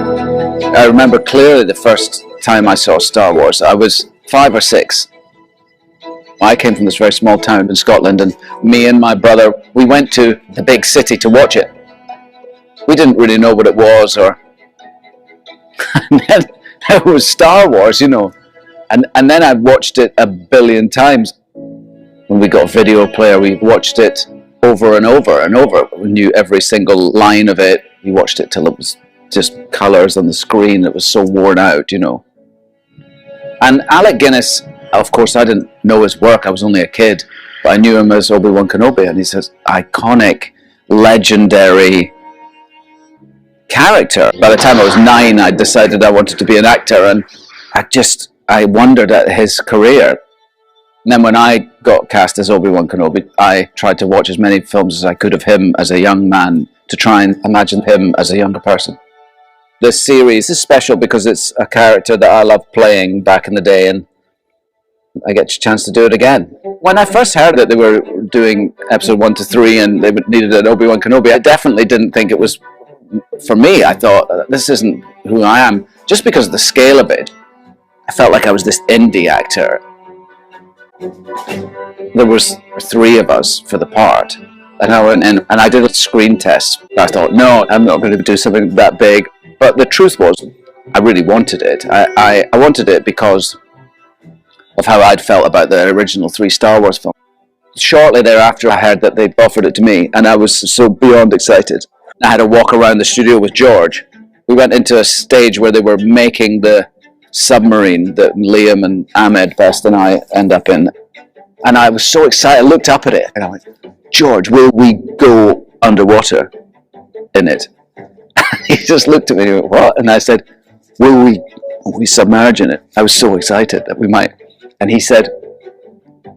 I remember clearly the first time I saw Star Wars. I was 5 or 6. I came from this very small town in Scotland, and me and my brother, we went to the big city to watch it. We didn't really know what it was, or and then it was Star Wars, you know. And then I watched it a billion times. When we got a video player, we watched it over and over and over. We knew every single line of it. We watched it till it was just colours on the screen. It was so worn out, you know. And Alec Guinness, of course, I didn't know his work. I was only a kid, but I knew him as Obi-Wan Kenobi, and he's this iconic, legendary character. By the time I was 9, I decided I wanted to be an actor, and I wondered at his career. And then when I got cast as Obi-Wan Kenobi, I tried to watch as many films as I could of him as a young man, to try and imagine him as a younger person. This series is special because it's a character that I loved playing back in the day, and I get a chance to do it again. When I first heard that they were doing episode 1 to 3 and they needed an Obi-Wan Kenobi, I definitely didn't think it was for me. I thought, this isn't who I am. Just because of the scale of it, I felt like I was this indie actor. There was 3 of us for the part, and I went in and I did a screen test. I thought, no, I'm not going to do something that big. But the truth was, I really wanted it. I wanted it because of how I'd felt about the original 3 Star Wars films. Shortly thereafter, I heard that they'd offered it to me, and I was so beyond excited. I had to walk around the studio with George. We went into a stage where they were making the submarine that Liam and Ahmed Best and I end up in. And I was so excited. I looked up at it and I went, George, will we go underwater in it? He just looked at me and went, what? And I said, will we submerge in it? I was so excited that we might. And he said,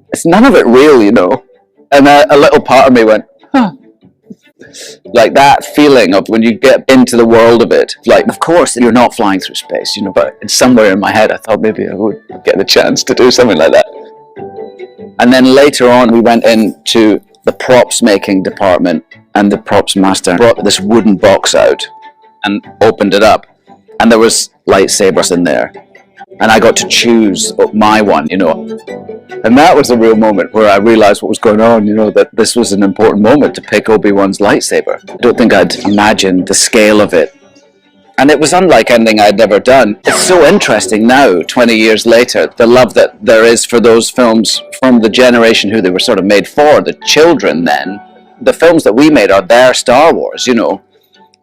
it's none of it real, you know. And a little part of me went, huh. Like that feeling of when you get into the world of it, like, of course you're not flying through space, you know, but somewhere in my head I thought maybe I would get the chance to do something like that. And then later on we went into the props making department, and the props master brought this wooden box out and opened it up, and there was lightsabers in there, and I got to choose my one, you know. And that was a real moment where I realized what was going on, you know, that this was an important moment to pick Obi-Wan's lightsaber. I don't think I'd imagined the scale of it. And it was unlike anything I'd ever done. It's so interesting now, 20 years later, the love that there is for those films from the generation who they were sort of made for, the children then. The films that we made are their Star Wars, you know.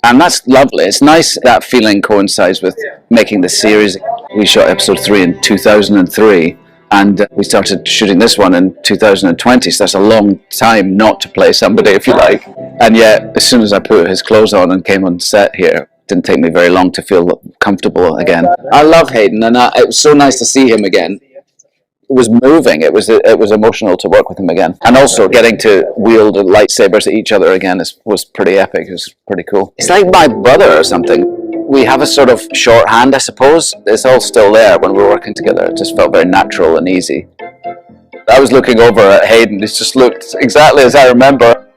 And that's lovely. It's nice that feeling coincides with making the series. We shot episode 3 in 2003. And we started shooting this one in 2020, so that's a long time not to play somebody, if you like. And yet, as soon as I put his clothes on and came on set here, it didn't take me very long to feel comfortable again. I love Hayden, and it was so nice to see him again. It was moving, it was emotional to work with him again. And also getting to wield lightsabers at each other again was pretty epic, it was pretty cool. It's like my brother or something. We have a sort of shorthand, I suppose. It's all still there when we're working together. It just felt very natural and easy. I was looking over at Hayden. It just looked exactly as I remember.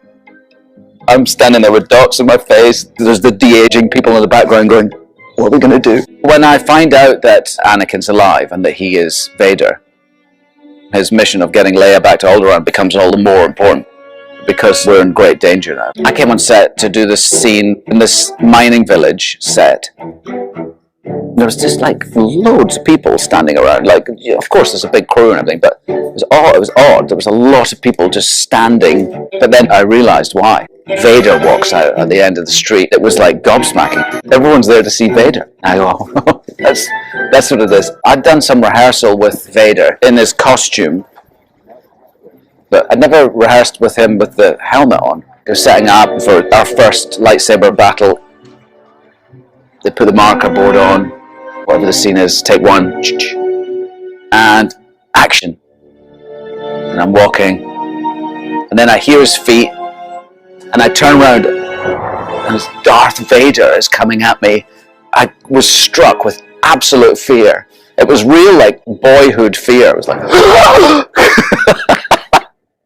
I'm standing there with dots in my face. There's the de-aging people in the background going, what are we going to do? When I find out that Anakin's alive and that he is Vader, his mission of getting Leia back to Alderaan becomes all the more important, because we're in great danger now. I came on set to do this scene in this mining village set. There was just like loads of people standing around. Like, of course there's a big crew and everything, but it was odd. There was a lot of people just standing. But then I realized why. Vader walks out at the end of the street. It was like gobsmacking. Everyone's there to see Vader. I go, oh, that's what it is. I'd done some rehearsal with Vader in his costume, but I'd never rehearsed with him with the helmet on. They were setting up for our first lightsaber battle. They put the marker board on, whatever the scene is, take 1, and action. And I'm walking, and then I hear his feet, and I turn around, and Darth Vader is coming at me. I was struck with absolute fear. It was real, like, boyhood fear. It was like,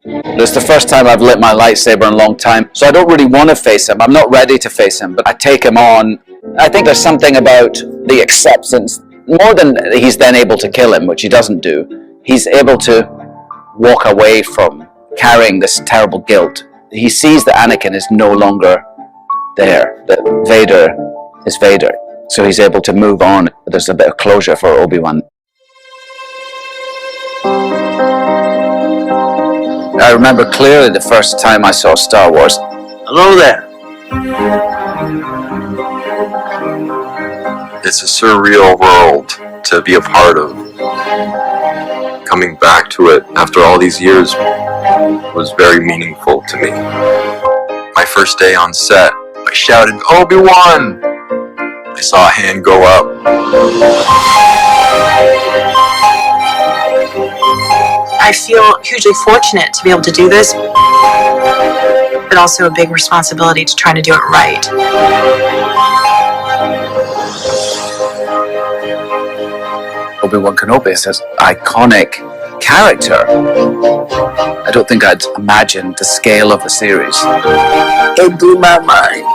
it's the first time I've lit my lightsaber in a long time, so I don't really want to face him. I'm not ready to face him, but I take him on, I think there's something about the acceptance, more than he's then able to kill him, which he doesn't do. He's able to walk away from carrying this terrible guilt. He sees that Anakin is no longer there, that Vader is Vader. So he's able to move on. There's a bit of closure for Obi-Wan. I remember clearly the first time I saw Star Wars. Hello there. It's a surreal world to be a part of. Coming back to it after all these years was very meaningful to me. My first day on set, I shouted, "Obi-Wan!" I saw a hand go up. I feel hugely fortunate to be able to do this, but also a big responsibility to try to do it right. Obi-Wan Kenobi is an iconic character. I don't think I'd imagined the scale of the series. It blew my mind.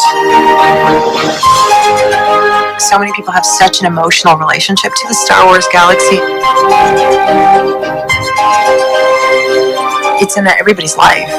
So many people have such an emotional relationship to the Star Wars galaxy. It's in everybody's life.